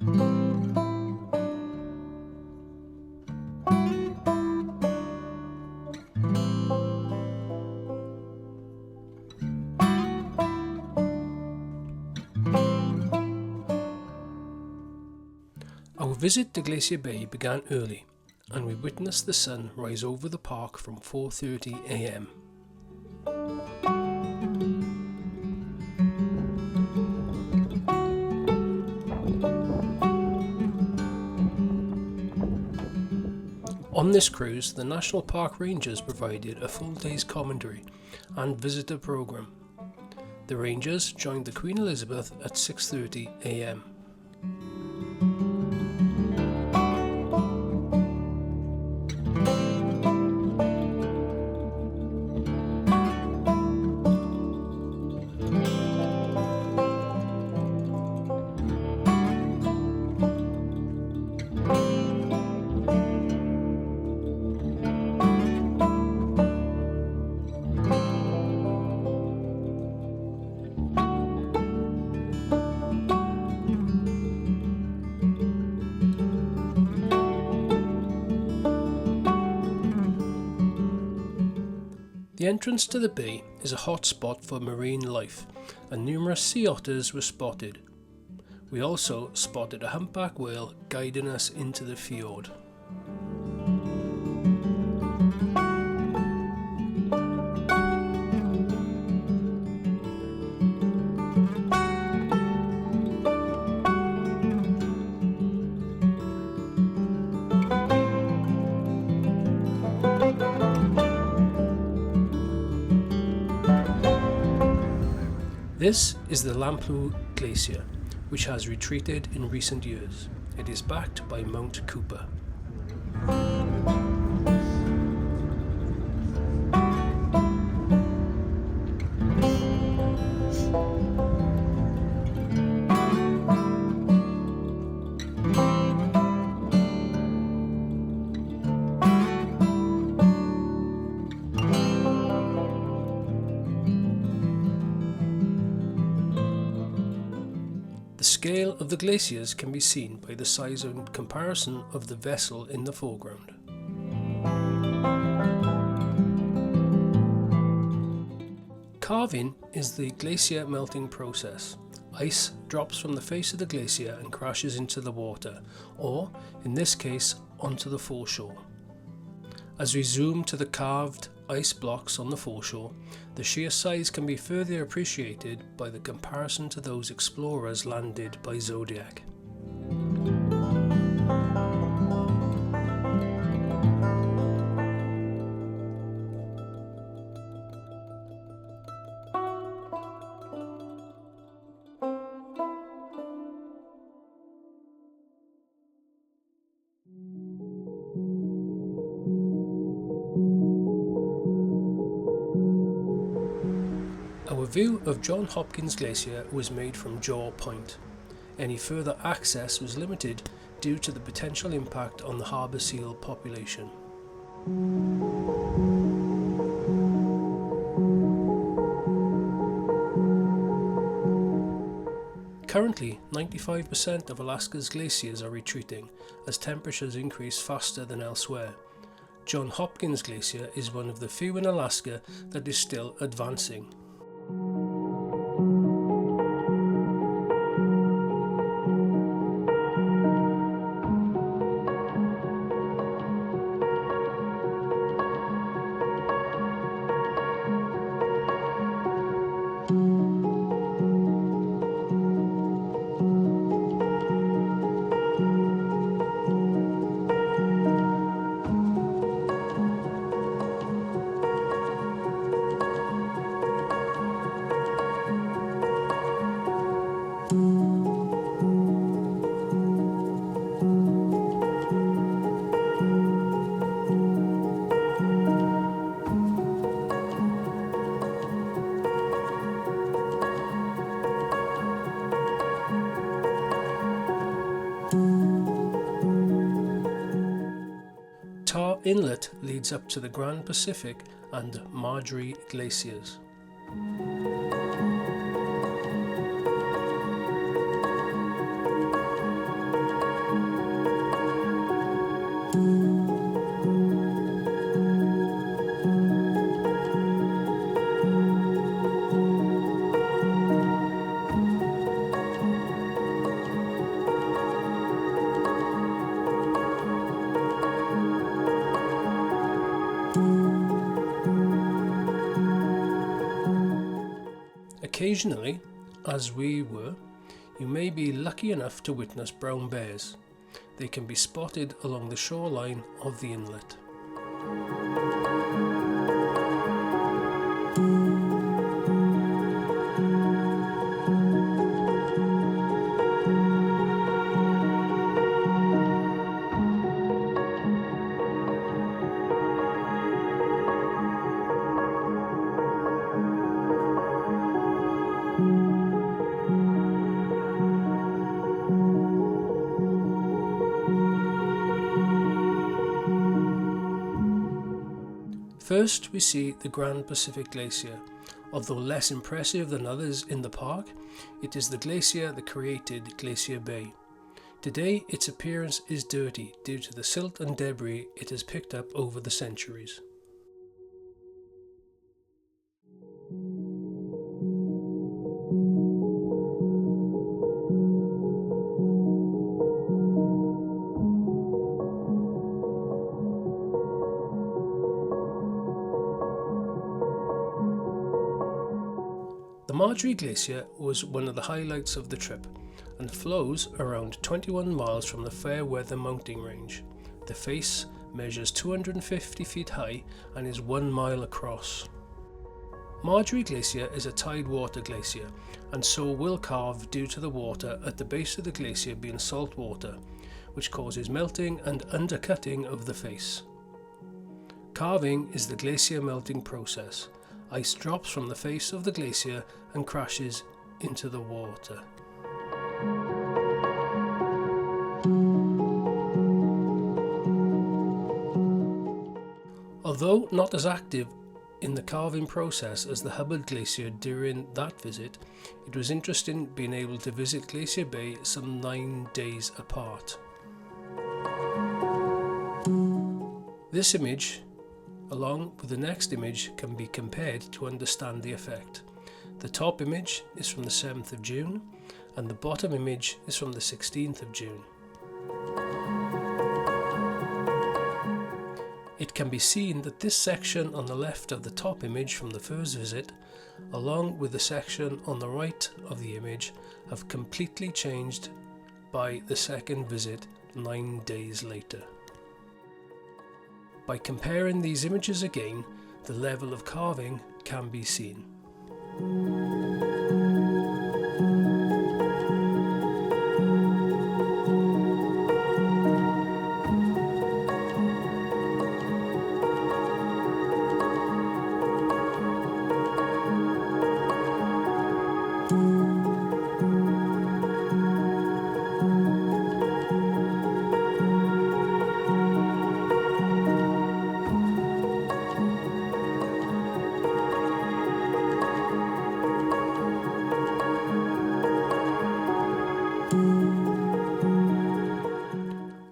Our visit to Glacier Bay began early, and we witnessed the sun rise over the park from 4:30 a.m. On this cruise, the National Park Rangers provided a full day's commentary and visitor program. The Rangers joined the Queen Elizabeth at 6:30 a.m. The entrance to the bay is a hot spot for marine life, and numerous sea otters were spotted. We also spotted a humpback whale guiding us into the fjord. This is the Lamplugh Glacier, which has retreated in recent years. It is backed by Mount Cooper. The scale of the glaciers can be seen by the size and comparison of the vessel in the foreground. Calving is the glacier melting process. Ice drops from the face of the glacier and crashes into the water, or, in this case, onto the foreshore. As we zoom to the carved ice blocks on the foreshore, the sheer size can be further appreciated by the comparison to those explorers landed by Zodiac. Our view of John Hopkins Glacier was made from Jaw Point. Any further access was limited due to the potential impact on the harbour seal population. Currently, 95% of Alaska's glaciers are retreating as temperatures increase faster than elsewhere. John Hopkins Glacier is one of the few in Alaska that is still advancing. Tar Inlet leads up to the Grand Pacific and Marjorie Glaciers. Occasionally, as we were, you may be lucky enough to witness brown bears. They can be spotted along the shoreline of the inlet. First, we see the Grand Pacific Glacier. Although less impressive than others in the park, it is the glacier that created Glacier Bay. Today, its appearance is dirty due to the silt and debris it has picked up over the centuries. The Marjorie Glacier was one of the highlights of the trip and flows around 21 miles from the Fairweather mountain range. The face measures 250 feet high and is 1 mile across. Marjorie Glacier is a tidewater glacier and so will calve due to the water at the base of the glacier being salt water, which causes melting and undercutting of the face. Calving is the glacier melting process. Ice drops from the face of the glacier and crashes into the water. Although not as active in the calving process as the Hubbard Glacier during that visit, it was interesting being able to visit Glacier Bay some 9 days apart. This image, along with the next image, can be compared to understand the effect. The top image is from the 7th of June and the bottom image is from the 16th of June. It can be seen that this section on the left of the top image from the first visit, along with the section on the right of the image, have completely changed by the second visit 9 days later. By comparing these images again, the level of carving can be seen.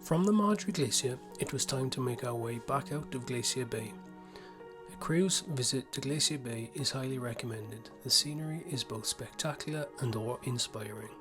From the Marjorie Glacier, it was time to make our way back out of Glacier Bay. A cruise visit to Glacier Bay is highly recommended. The scenery is both spectacular and awe-inspiring.